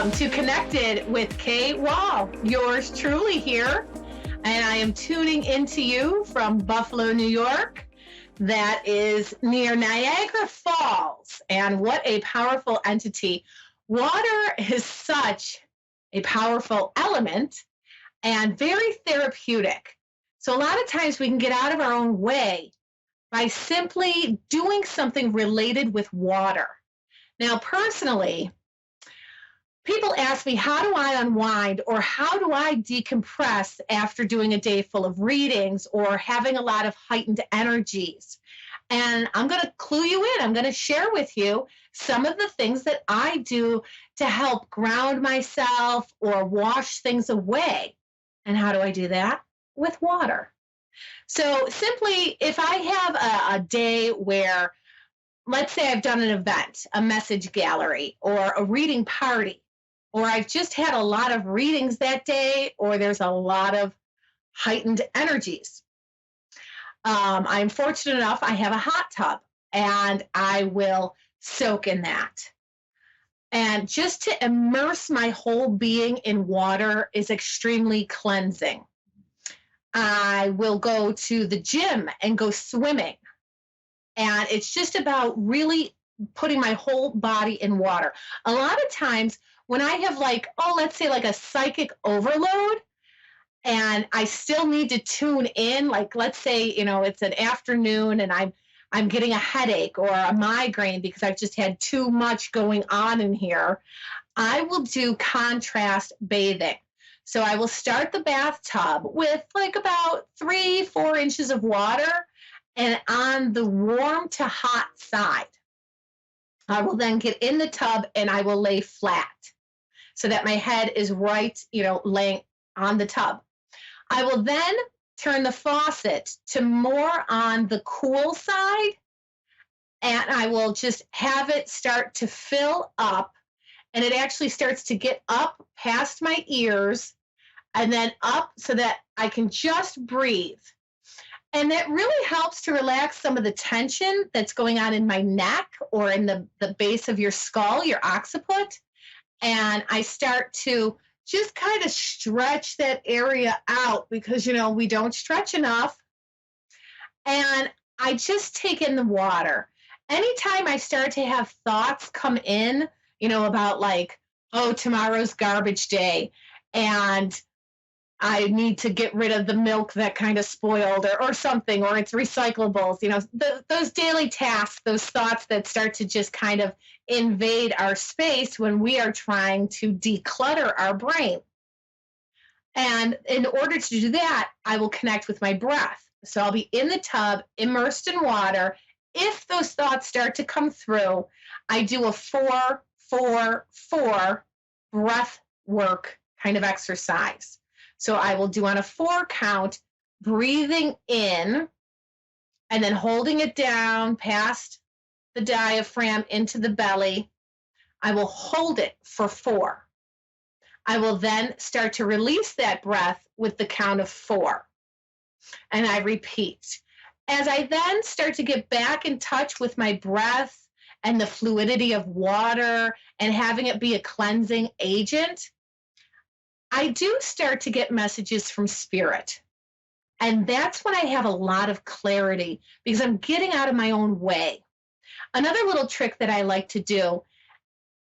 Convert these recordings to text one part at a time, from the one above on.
Welcome to Connected with Kate Wahl, yours truly here. And I am tuning into you from Buffalo, New York. That is near Niagara Falls. And what a powerful entity. Water is such a powerful element and very therapeutic. So a lot of times we can get out of our own way by simply doing something related with water. Now, personally, people ask me, how do I unwind or how do I decompress after doing a day full of readings or having a lot of heightened energies? And I'm going to clue you in. I'm going to share with you some of the things that I do to help ground myself or wash things away. And how do I do that? With water. So simply, if I have a day where, let's say I've done an event, a message gallery, or a reading party, or I've just had a lot of readings that day, or there's a lot of heightened energies. I'm fortunate enough, I have a hot tub, and I will soak in that. And just to immerse my whole being in water is extremely cleansing. I will go to the gym and go swimming. And it's just about really putting my whole body in water. A lot of times when I have let's say a psychic overload and I still need to tune in, let's say, it's an afternoon and I'm getting a headache or a migraine because I've just had too much going on in here, I will do contrast bathing. So I will start the bathtub with about 3-4 inches of water, and on the warm to hot side, I will then get in the tub and I will lay flat so that my head is right, laying on the tub. I will then turn the faucet to more on the cool side, and I will just have it start to fill up, and it actually starts to get up past my ears and then up so that I can just breathe. And that really helps to relax some of the tension that's going on in my neck or in the base of your skull, your occiput. And I start to just kind of stretch that area out because, we don't stretch enough. And I just take in the water. Anytime I start to have thoughts come in, about tomorrow's garbage day and I need to get rid of the milk that kind of spoiled or something, or it's recyclables, those daily tasks, those thoughts that start to just kind of invade our space when we are trying to declutter our brain. And in order to do that, I will connect with my breath. So I'll be in the tub, immersed in water. If those thoughts start to come through, I do a 4-4-4 breath work kind of exercise. So I will do on a 4 count, breathing in and then holding it down past the diaphragm into the belly. I will hold it for 4. I will then start to release that breath with the count of 4. And I repeat. As I then start to get back in touch with my breath and the fluidity of water and having it be a cleansing agent, I do start to get messages from spirit. And that's when I have a lot of clarity because I'm getting out of my own way. Another little trick that I like to do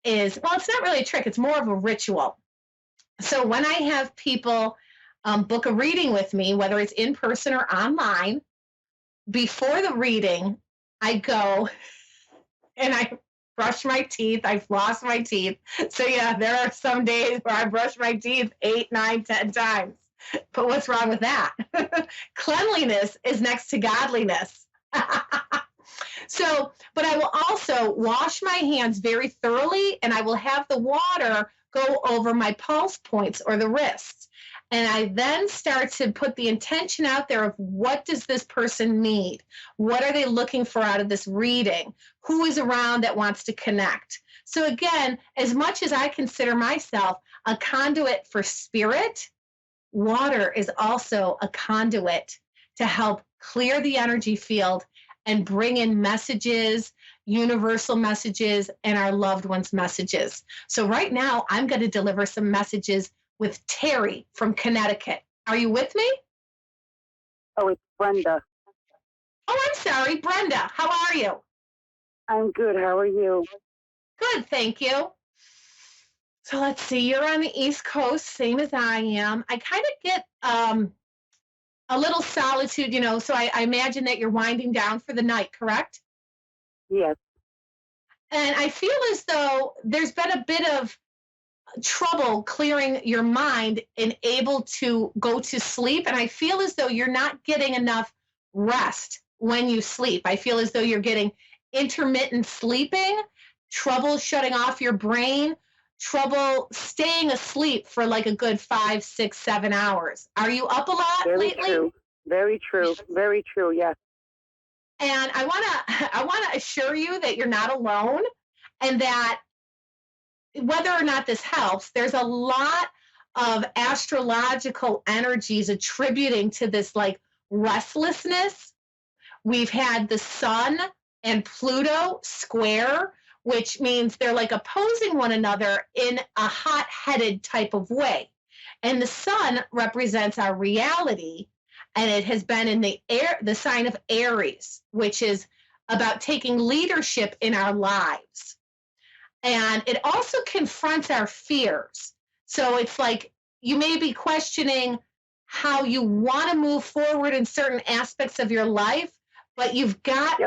is, it's not really a trick, it's more of a ritual. So when I have people book a reading with me, whether it's in person or online, before the reading, I go and I brush my teeth. I floss my teeth. So yeah, there are some days where I brush my teeth 8, 9, 10 times. But what's wrong with that? Cleanliness is next to godliness. But I will also wash my hands very thoroughly, and I will have the water go over my pulse points or the wrists. And I then start to put the intention out there of what does this person need? What are they looking for out of this reading? Who is around that wants to connect? So again, as much as I consider myself a conduit for spirit, water is also a conduit to help clear the energy field and bring in messages, universal messages, and our loved ones' messages. So right now, I'm going to deliver some messages with Terry from Connecticut. Are you with me? Oh, it's Brenda. Oh, I'm sorry, Brenda. How are you? I'm good. How are you? Good, thank you. So let's see, you're on the East Coast, same as I am. I kind of get a little solitude, so I imagine that you're winding down for the night, correct? Yes. And I feel as though there's been a bit of trouble clearing your mind and able to go to sleep. And I feel as though you're not getting enough rest when you sleep. I feel as though you're getting intermittent sleeping, trouble shutting off your brain, trouble staying asleep for like a good 5, 6, 7 hours. Are you up a lot Very lately? true. Very true. Very true. Yes. And I want to assure you that you're not alone, and that whether or not this helps, there's a lot of astrological energies attributing to this like restlessness. We've had the sun and Pluto square, which means they're like opposing one another in a hot-headed type of way. And the sun represents our reality, and it has been in the sign of Aries, which is about taking leadership in our lives. And it also confronts our fears. So it's like you may be questioning how you want to move forward in certain aspects of your life, but you've got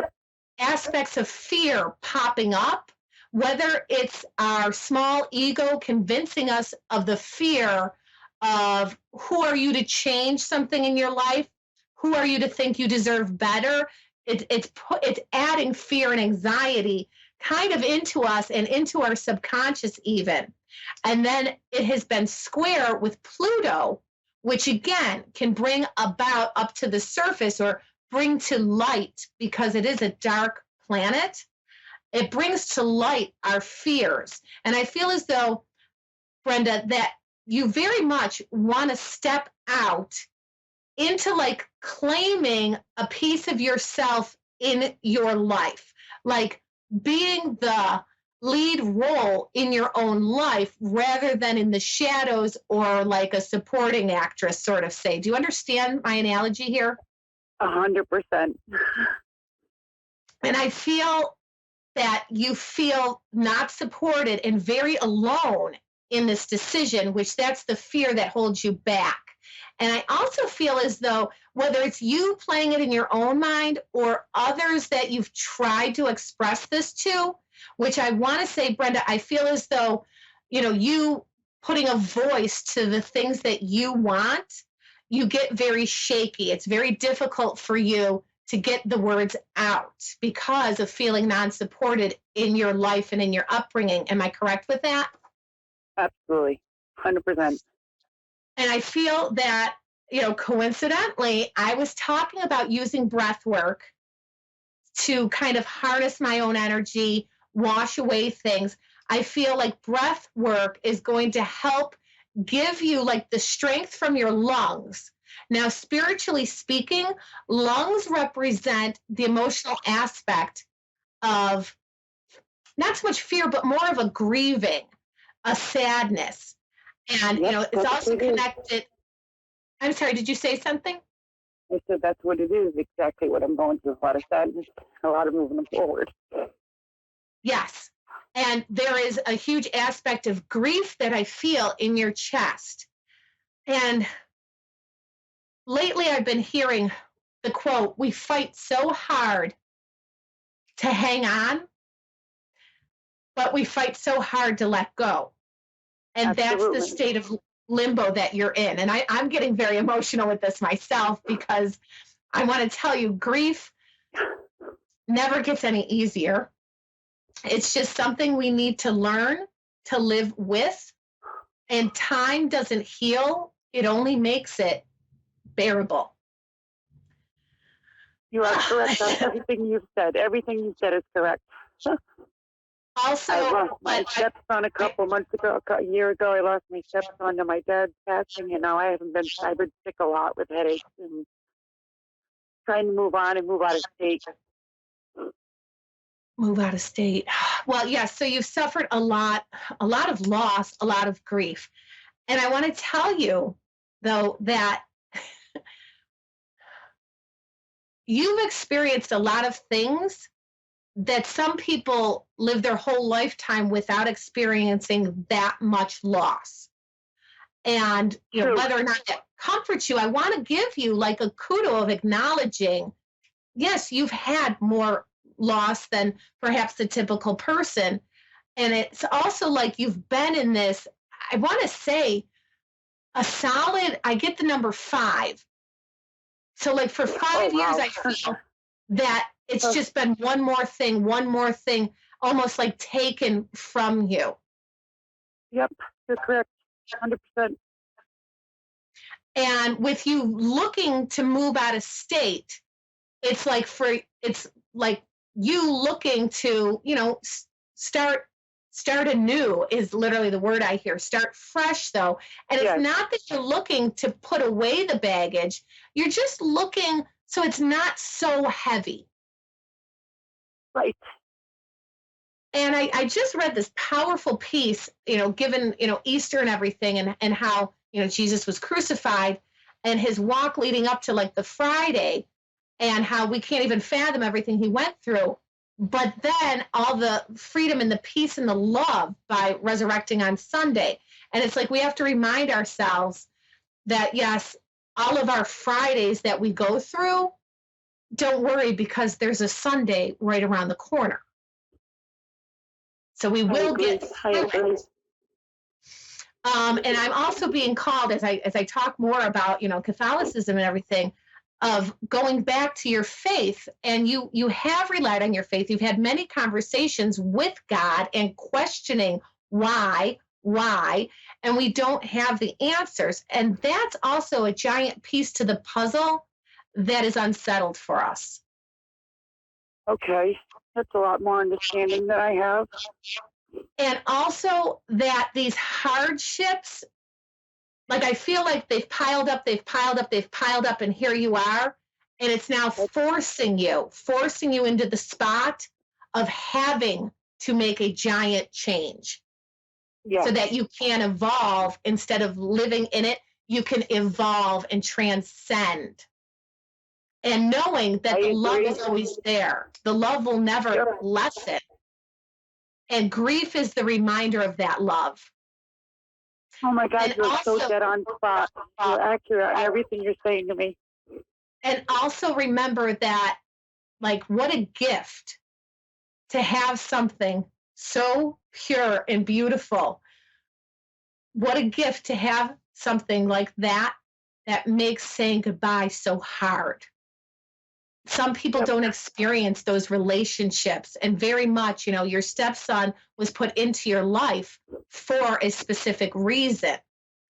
aspects of fear popping up, whether it's our small ego convincing us of the fear of who are you to change something in your life, who are you to think you deserve better. It's adding fear and anxiety kind of into us and into our subconscious even. And then it has been square with Pluto, which again can bring about up to the surface or bring to light, because it is a dark planet. It brings to light our fears. And I feel as though, Brenda, that you very much want to step out into like claiming a piece of yourself in your life, like being the lead role in your own life rather than in the shadows or like a supporting actress, sort of say. Do you understand my analogy here? 100%. And I feel that you feel not supported and very alone in this decision, which that's the fear that holds you back. And I also feel as though whether it's you playing it in your own mind or others that you've tried to express this to, which I want to say, Brenda, I feel as though, you putting a voice to the things that you want, you get very shaky. It's very difficult for you to get the words out because of feeling non-supported in your life and in your upbringing. Am I correct with that? Absolutely. 100%. And I feel that, coincidentally, I was talking about using breath work to kind of harness my own energy, wash away things. I feel like breath work is going to help give you like the strength from your lungs. Now, spiritually speaking, lungs represent the emotional aspect of not so much fear, but more of a grieving, a sadness. And, it's also connected. I'm sorry, did you say something? I said that's what it is, exactly what I'm going through. A lot of sadness, a lot of moving forward. Yes. And there is a huge aspect of grief that I feel in your chest. And lately I've been hearing the quote, "We fight so hard to hang on, but we fight so hard to let go." And Absolutely. that's the state of limbo that you're in. And I'm getting very emotional with this myself, because I want to tell you, grief never gets any easier. It's just something we need to learn to live with. And time doesn't heal, it only makes it bearable. You are correct on everything you've said. Everything you said is correct. Also, I lost my stepson a year ago. I lost my stepson to my dad's passing, and now I've been sick a lot with headaches and trying to move on and move out of state. Move out of state. Well, yes. So you've suffered a lot of loss, a lot of grief. And I want to tell you, though, that you've experienced a lot of things that some people live their whole lifetime without experiencing that much loss. And True. whether or not that comforts you, I want to give you like a kudo of acknowledging, yes, you've had more loss than perhaps the typical person. And it's also like you've been in this, I want to say, a solid, I get the number 5. So like for 5 years, wow. I feel that it's just been one more thing, almost like taken from you. Yep, you're correct. 100%. And with you looking to move out of state, it's like you looking to, start anew is literally the word I hear. Start fresh though. And Yes. It's not that you're looking to put away the baggage. You're just looking so it's not so heavy. Right. And I just read this powerful piece, given, Easter and everything and how, Jesus was crucified and his walk leading up to like the Friday and how we can't even fathom everything he went through. But then all the freedom and the peace and the love by resurrecting on Sunday. And it's like we have to remind ourselves that, yes, all of our Fridays that we go through, don't worry because there's a Sunday right around the corner. So we will get through it. And I'm also being called as I talk more about, Catholicism and everything, of going back to your faith. And you have relied on your faith. You've had many conversations with God and questioning why, and we don't have the answers. And that's also a giant piece to the puzzle that is unsettled for us. Okay. That's a lot more understanding than I have. And also that these hardships, like I feel like they've piled up, and here you are. And it's now forcing you into the spot of having to make a giant change. Yes. So that you can evolve instead of living in it, you can evolve and transcend. And knowing that the love is always there. The love will never lessen. And grief is the reminder of that love. Oh my God, you're also, so dead on spot. You're accurate on everything you're saying to me. And also remember that, like, what a gift to have something so pure and beautiful. What a gift to have something like that makes saying goodbye so hard. Some people don't experience those relationships, and very much, your stepson was put into your life for a specific reason.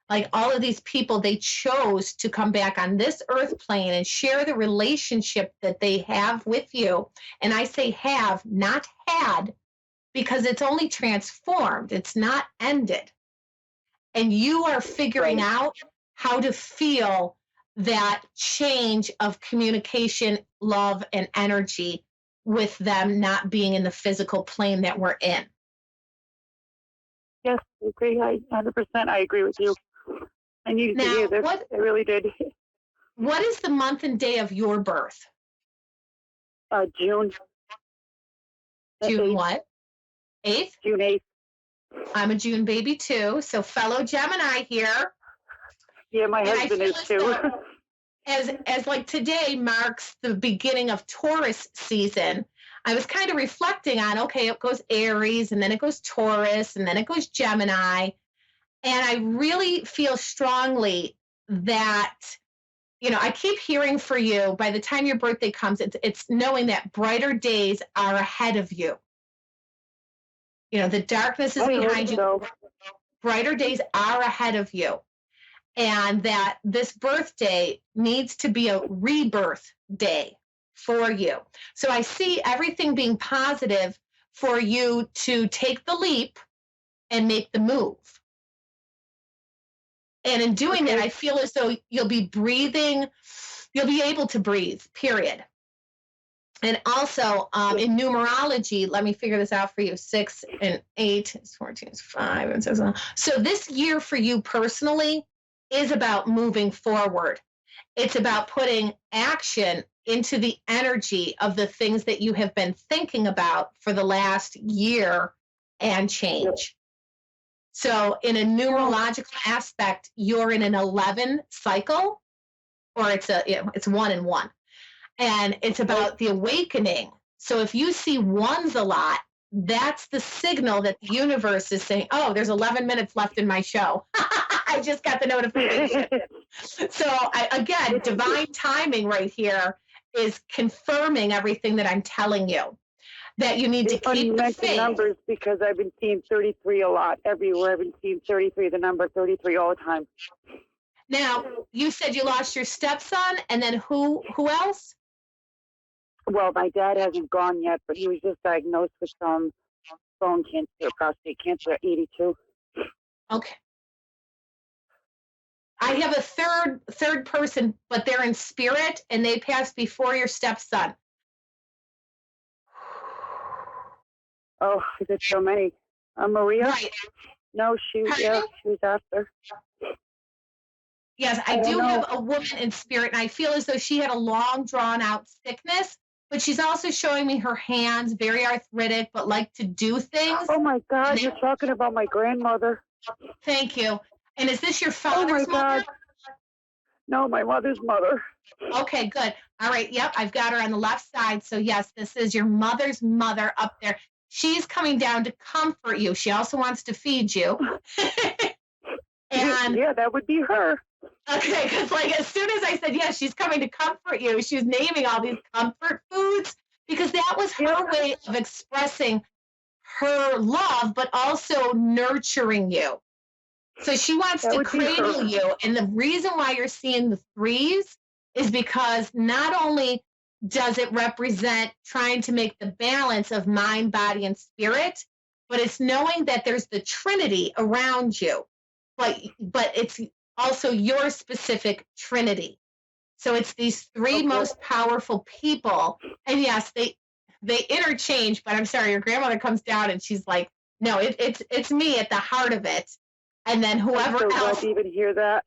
Like all of these people, they chose to come back on this earth plane and share the relationship that they have with you. And I say have, not had, because it's only transformed. It's not ended. And you are figuring out how to feel that change of communication, love, and energy with them not being in the physical plane that we're in. Yes, I agree. 100%. I agree with you. I needed to hear this. I really did. What is the month and day of your birth? June. June 8th. What? 8th? June 8th. I'm a June baby too. So fellow Gemini here. Yeah, my husband is too. As like today marks the beginning of Taurus season, I was kind of reflecting on, okay, it goes Aries and then it goes Taurus and then it goes Gemini. And I really feel strongly that, I keep hearing for you, by the time your birthday comes, it's knowing that brighter days are ahead of you. The darkness is behind you. Brighter days are ahead of you. And that this birthday needs to be a rebirth day for you. So I see everything being positive for you to take the leap and make the move. And in doing that, I feel as though you'll be able to breathe, period. And also in numerology, let me figure this out for you. 6 and 8 is 14 is 5 and 6. So this year for you personally is about moving forward. It's about putting action into the energy of the things that you have been thinking about for the last year and change. So in a numerological aspect, you're in an 11 cycle, or it's 1 and 1. And it's about the awakening. So if you see ones a lot, that's the signal that the universe is saying, oh, there's 11 minutes left in my show. I just got the notification. So again, divine timing right here is confirming everything that I'm telling you, that you need to keep the faith. Numbers, because I've been seeing 33 a lot everywhere. I've been seeing 33, the number 33 all the time. Now, you said you lost your stepson, and then who else? Well, my dad hasn't gone yet, but he was just diagnosed with bone cancer, prostate cancer at 82. Okay. I have a third person, but they're in spirit, and they passed before your stepson. Oh, there's so many. Maria? Right. No, she was after. Yes, I do have a woman in spirit, and I feel as though she had a long, drawn-out sickness, but she's also showing me her hands, very arthritic, but like to do things. Oh, my God, you're talking about my grandmother. Thank you. And is this your father's mother? God. No, my mother's mother. Okay, good. All right, yep, I've got her on the left side. So, yes, this is your mother's mother up there. She's coming down to comfort you. She also wants to feed you. And yeah, that would be her. Okay, because like as soon as I said, yes, she's coming to comfort you, she was naming all these comfort foods because that was her way of expressing her love, but also nurturing you. So she wants to cradle you. And the reason why you're seeing the 3s is because not only does it represent trying to make the balance of mind, body, and spirit, but it's knowing that there's the Trinity around you. But it's also your specific Trinity. So it's these 3 most powerful people. And yes, they interchange, but I'm sorry, your grandmother comes down and she's like, no, it's me at the heart of it. And then whoever else even hear that.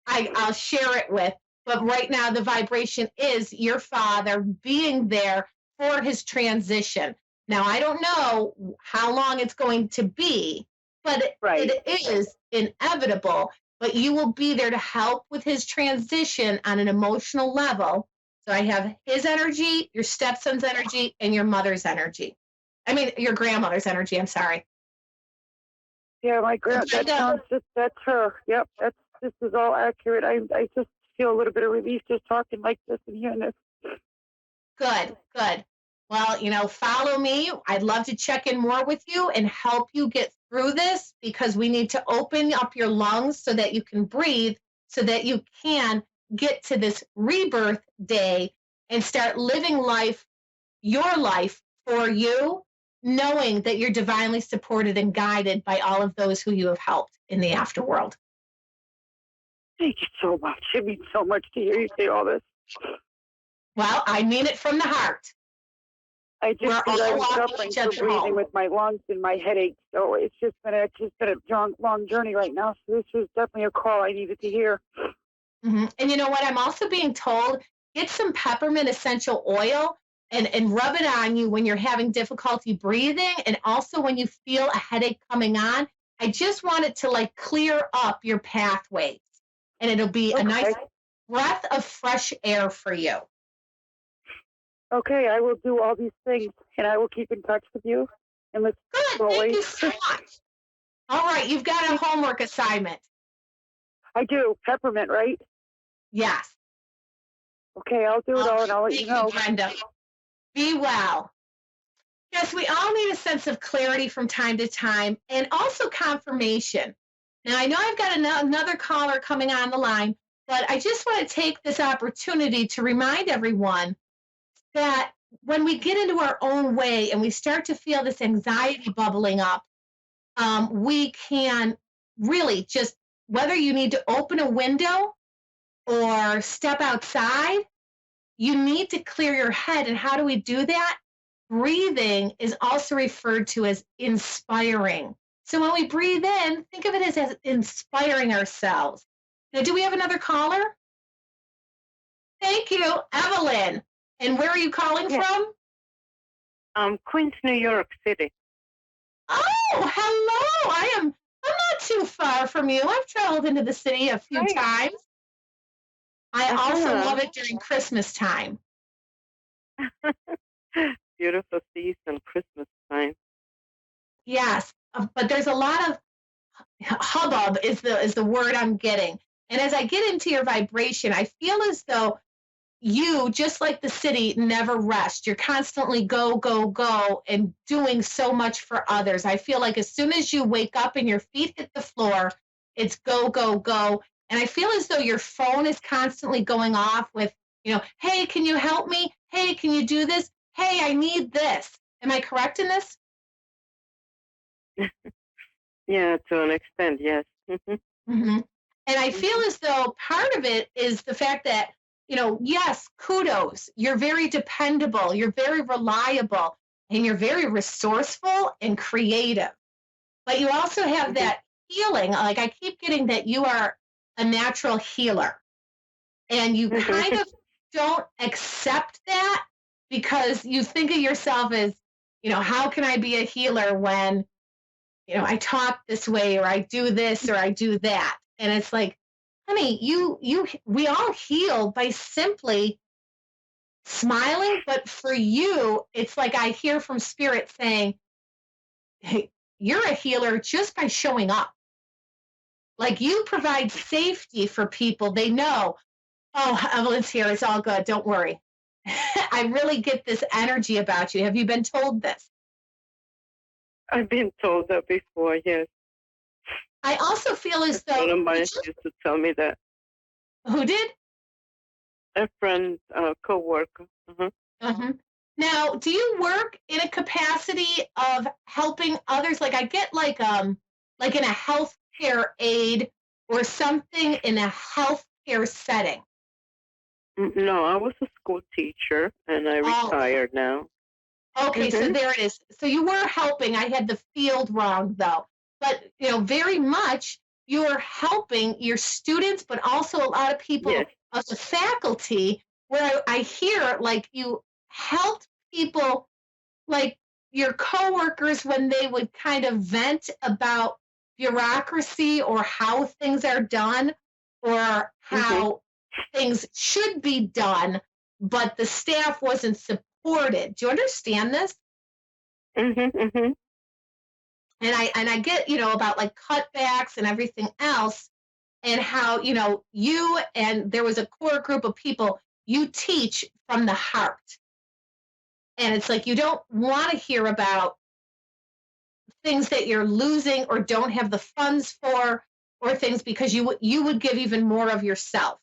I'll share it with. But right now the vibration is your father being there for his transition. Now I don't know how long it's going to be, but it is inevitable. But you will be there to help with his transition on an emotional level. So I have his energy, your stepson's energy, and your mother's energy. I mean, your grandmother's energy, I'm sorry. Yeah, my that's her. Yep, this is all accurate. I just feel a little bit of relief just talking like this and hearing this. Good. Well, follow me. I'd love to check in more with you and help you get through this because we need to open up your lungs so that you can breathe, so that you can get to this rebirth day and start living your life for you, knowing that you're divinely supported and guided by all of those who you have helped in the afterworld. Thank you so much. It means so much to hear you say all this. Well, I mean it from the heart. I was suffering from breathing with my lungs and my headache, so it's just been a long journey right now. So this was definitely a call I needed to hear. Mm-hmm. And you know what? I'm also being told, get some peppermint essential oil and rub it on you when you're having difficulty breathing, and also when you feel a headache coming on. I just want it to like clear up your pathways, and it'll be a nice breath of fresh air for you. Okay, I will do all these things, and I will keep in touch with you. And let's Good, thank you so much. All right, you've got a homework assignment. I do. Peppermint, right? Yes. Okay, I'll do it all, and I'll let you know. Thank you, Brenda. Be well. Yes, we all need a sense of clarity from time to time, and also confirmation. Now, I know I've got another caller coming on the line, but I just want to take this opportunity to remind everyone that when we get into our own way and we start to feel this anxiety bubbling up, we can really just, whether you need to open a window or step outside, you need to clear your head. And how do we do that? Breathing is also referred to as inspiring. So when we breathe in, think of it as inspiring ourselves. Now, do we have another caller? Thank you, Evelyn. And where are you calling from? Queens, New York City. Oh, hello. I'm not too far from you. I've traveled into the city a few times. I also love it during Christmas time. Beautiful season, Christmas time. Yes, but there's a lot of hubbub is the word I'm getting. And as I get into your vibration, I feel as though you, just like the city, never rest. You're constantly go, go, go, and doing so much for others. I feel like as soon as you wake up and your feet hit the floor, it's go, go, go. And I feel as though your phone is constantly going off with, hey, can you help me? Hey, can you do this? Hey, I need this. Am I correct in this? Yeah, to an extent, yes. Mm-hmm. And I feel as though part of it is the fact that, yes, kudos. You're very dependable. You're very reliable. And you're very resourceful and creative. But you also have that healing. Like I keep getting that you are a natural healer. And you kind of don't accept that because you think of yourself as, how can I be a healer when, I talk this way or I do this or I do that. And it's like, honey, we all heal by simply smiling. But for you, it's like I hear from spirit saying, hey, you're a healer just by showing up. Like you provide safety for people. They know, oh, Evelyn's here. It's all good. Don't worry. I really get this energy about you. Have you been told this? I've been told that before, yes. I also feel as though... One of mine used to tell me that. Who did? A friend, co-worker. Now, do you work in a capacity of helping others? Like I get like in a healthcare aid or something in a healthcare setting. No, I was a school teacher and I retired now. Okay, so there it is. So you were helping. I had the field wrong though. But, very much you're helping your students, but also a lot of people of the faculty where I hear like you helped people, like your coworkers when they would kind of vent about bureaucracy or how things are done or how things should be done, but the staff wasn't supported. Do you understand this? And I get, about like cutbacks and everything else and how, you and there was a core group of people, you teach from the heart. And it's like you don't want to hear about things that you're losing or don't have the funds for or things because you would give even more of yourself.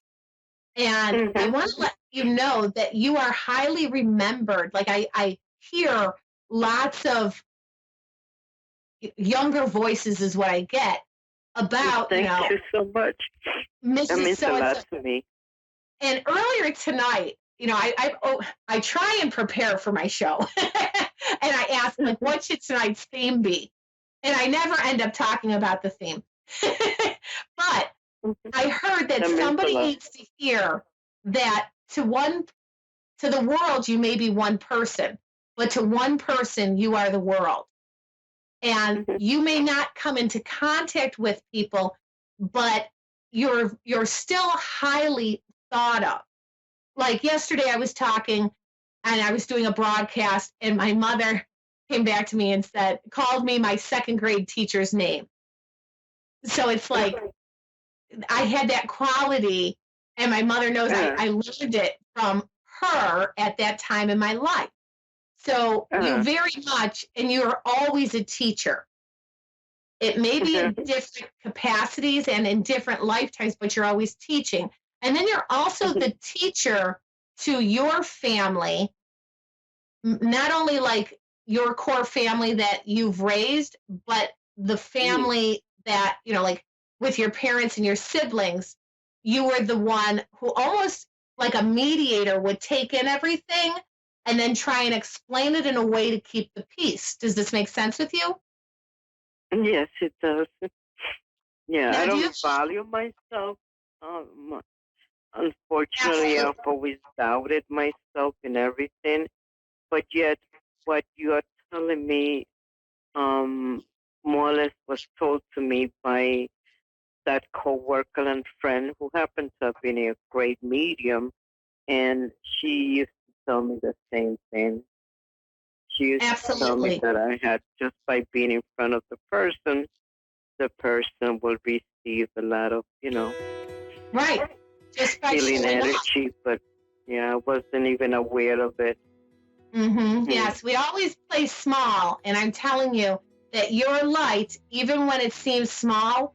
And I want to let you know that you are highly remembered. Like I hear lots of younger voices is what I get about, Thank you so much. Mrs. That means a lot So-and-so. to me. And earlier tonight, I try and prepare for my show. And I ask, like, what should tonight's theme be? And I never end up talking about the theme. But I heard that somebody needs to hear that to the world, you may be one person, but to one person, you are the world. And you may not come into contact with people, but you're still highly thought of. Like yesterday, I was talking and I was doing a broadcast, and my mother came back to me and called me my second grade teacher's name. So it's like I had that quality, and my mother knows I learned it from her at that time in my life. So you very much, and you're always a teacher. It may be in different capacities and in different lifetimes, but you're always teaching. And then you're also the teacher to your family, not only like your core family that you've raised, but the family that, like with your parents and your siblings, you were the one who almost like a mediator would take in everything and then try and explain it in a way to keep the peace. Does this make sense with you? Yes, it does. Yeah, Now, I do you? don't value myself. Unfortunately, Absolutely. I've always doubted myself in everything. But yet, what you are telling me, more or less was told to me by that coworker and friend who happened to have been a great medium, and she used to tell me the same thing. She used to tell me Absolutely. that I had, just by being in front of the person will receive a lot of, Right. Just by healing showing up. energy. But yeah, I wasn't even aware of it. Yes, we always play small. And I'm telling you that your light, even when it seems small,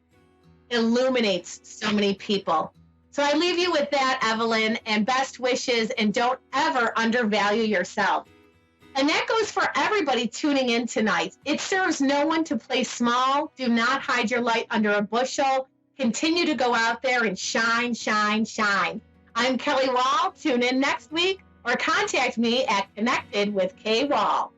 illuminates so many people. So I leave you with that, Evelyn, and best wishes, and don't ever undervalue yourself. And that goes for everybody tuning in tonight. It serves no one to play small. Do not hide your light under a bushel. Continue to go out there and shine, shine, shine. I'm Kelly Wahl. Tune in next week or contact me at Connected with K Wahl.